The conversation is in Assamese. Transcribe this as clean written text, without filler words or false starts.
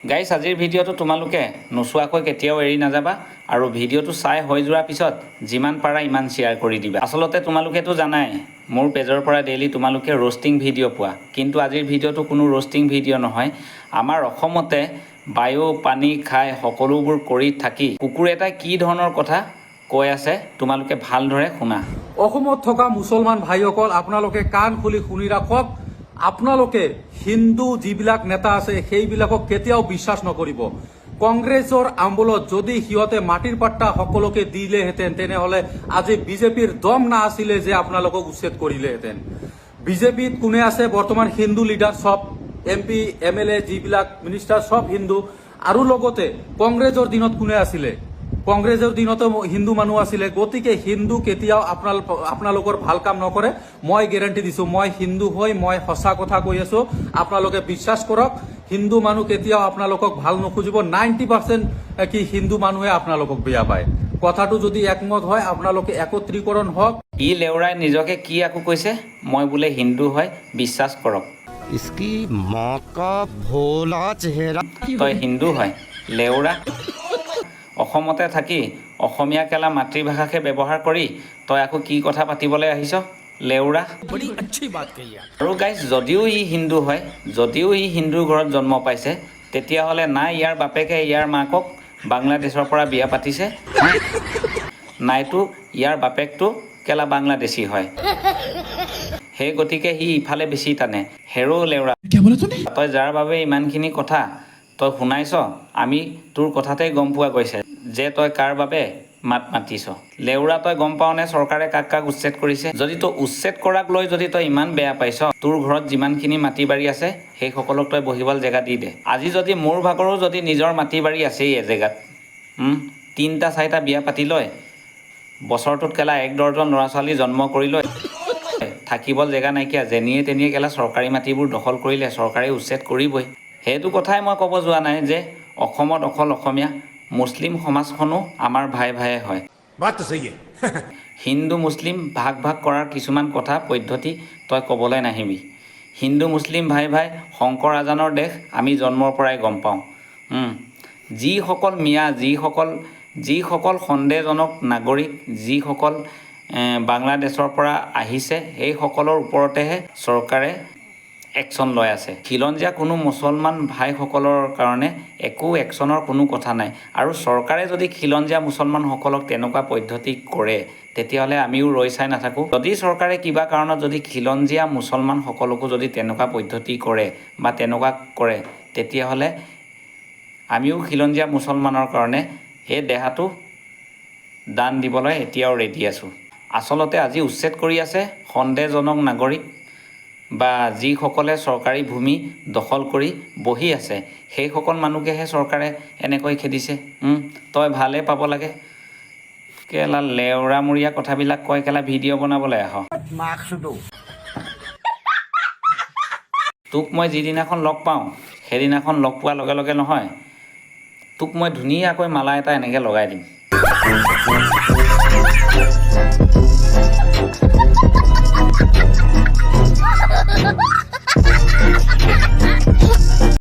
গাইছ আজিৰ ভিডিঅ'টো তোমালোকে নোচোৱাকৈ কেতিয়াও এৰি নাযাবা আৰু ভিডিঅ'টো চাই হৈ যোৱাৰ পিছত যিমান পাৰা ইমান শ্বেয়াৰ কৰি দিবা। আসলতে তোমালোকেতো জানাই মোৰ পেজৰ পৰা ডেইলি তোমালোকে ৰোষ্টিং ভিডিঅ' পোৱা, কিন্তু আজিৰ ভিডিঅ'টো কোনো ৰোষ্টিং ভিডিঅ' নহয়। আমাৰ অসমতে বায়ু পানী খাই সকলোবোৰ কৰি থাকি কুকুৰ এটাই কি ধৰণৰ কথা কৈ আছে তোমালোকে ভালদৰে শুনা। অসমত থকা মুছলমান ভাইসকল আপোনালোকে কাণ খুলি শুনি ৰাখক। আপোনালোকে হিন্দু যিবিলাক নেতা আছে সেইবিলাকক কেতিয়াও বিশ্বাস নকৰিব। কংগ্ৰেছৰ আম্বুলত যদি সিহঁতে মাটিৰ পাট্টা সকলোকে দিলেহেঁতেন তেনেহলে আজি বিজেপিৰ দম না আছিলে যে আপোনালোকক উচ্ছেদ কৰিলেহেঁতেন। বিজেপিত কোনে আছে বৰ্তমান? হিন্দু লিডাৰ চব, MP MLA যিবিলাক মিনিষ্টাৰ চব হিন্দু। আৰু লগতে কংগ্ৰেছৰ দিনত কোনে আছিলে? কংগ্ৰেছৰ দিনতো হিন্দু মানুহ আছিলে। গতিকে হিন্দু কেতিয়াও আপোনালোকৰ ভাল কাম নকৰে, মই গেৰাণ্টি দিছো। মই হিন্দু হৈ মই সঁচা কথা কৈ আছো, আপোনালোকে বিশ্বাস কৰক। হিন্দু মানুহ কেতিয়াও আপোনালোকক ভাল নুখুজিব। 90% কি হিন্দু মানুহে আপোনালোকক বেয়া পায়। কথাটো যদি একমত হয় আপোনালোকে একত্ৰীকৰণ হওক। ই লেউৰাই নিজকে কি আকৌ কৈছে, মই বোলে হিন্দু হয় বিশ্বাস কৰক। इसकी माँ का भोला चेहरा। তই হিন্দু হয় লেউৰা? অসমতে থাকি অসমীয়া কেলা মাতৃভাষাকে ব্যৱহাৰ কৰি তই আকৌ কি কথা পাতিবলৈ আহিছ লেউৰা? আৰু গাইজ যদিও ই হিন্দু হয়, যদিও ই হিন্দুৰ ঘৰত জন্ম পাইছে, তেতিয়াহ'লে নাই ইয়াৰ বাপেকে ইয়াৰ মাকক বাংলাদেশৰ পৰা বিয়া পাতিছে, নাইতো ইয়াৰ বাপেকটো কেলা বাংলাদেশী হয়। সেই গতিকে সি ইফালে বেছি টানে। হেৰো লেউৰা, তই যাৰ বাবে ইমানখিনি কথা তই শুনাইছ, আমি তোৰ কথাতেই গম পোৱা গৈছে যে তই কাৰ বাবে মাত মাতিছ। লেউৰা, তই গম পাৱনে চৰকাৰে কাক কাক উচ্ছেদ কৰিছে? যদি তই উচ্ছেদ কৰাক লৈ যদি তই ইমান বেয়া পাইছ, তোৰ ঘৰত যিমানখিনি মাটি বাৰী আছে সেই সকলক তই বহিবলৈ জেগা দি দে। আজি যদি মোৰ ভাগৰো যদি নিজৰ মাটি বাৰী আছেই এজেগাত, 3-4টা বিয়া পাতি লয়, বছৰটোত কেলা 1 ডৰ্জন ল'ৰা ছোৱালী জন্ম কৰি লয়, থাকিবলৈ জেগা নাইকিয়া, যেনিয়ে তেনিয়ে কেলা চৰকাৰী মাটিবোৰ দখল কৰিলে চৰকাৰে উচ্ছেদ কৰিবই। সেইটো কথাই মই ক'ব যোৱা নাই যে অসমত অকল অসমীয়া, মুছলিম সমাজখনো আমাৰ ভাই ভাই হয়। হিন্দু মুছলিম ভাগ ভাগ কৰাৰ কিছুমান কথা পদ্ধতি তই ক'বলৈ নাহিবি। হিন্দু মুছলিম ভাই ভাই শংকৰ আজানৰ দেশ আমি জন্মৰ পৰাই গম পাওঁ। যিসকল মিয়া, যিসকল সন্দেহজনক নাগৰিক, যিসকল বাংলাদেশৰ পৰা আহিছে, সেই সকলৰ ওপৰতেহে চৰকাৰে একশ্যন লৈ আছে। খিলঞ্জীয়া কোনো মুছলমান ভাইসকলৰ কাৰণে একো একশ্যনৰ কোনো কথা নাই। আৰু চৰকাৰে যদি খিলঞ্জীয়া মুছলমানসকলক তেনেকুৱা পদ্ধতি কৰে, তেতিয়াহ'লে আমিও ৰৈ চাই নাথাকোঁ। যদি চৰকাৰে কিবা কাৰণত যদি খিলঞ্জীয়া মুছলমানসকলকো যদি তেনেকুৱা পদ্ধতি কৰে বা তেনেকুৱা কৰে, তেতিয়াহ'লে আমিও খিলঞ্জীয়া মুছলমানৰ কাৰণে সেই দেহাটো দান দিবলৈ এতিয়াও ৰেডি আছোঁ। আচলতে আজি উচ্ছেদ কৰি আছে সন্দেহজনক নাগৰিক বা যিসকলে চৰকাৰী ভূমি দখল কৰি বহি আছে, সেইসকল মানুহকেহে চৰকাৰে এনেকৈ খেদিছে। তই ভালেই পাব লাগে। কেলা লেউৰামূৰীয়া কথাবিলাক কৈ কেলা ভিডিঅ' বনাবলৈ আহ। তোক মই যিদিনাখন লগ পাওঁ সেইদিনাখন লগ পোৱাৰ লগে লগে নহয়, তোক মই ধুনীয়াকৈ মালা এটা এনেকৈ লগাই দিম।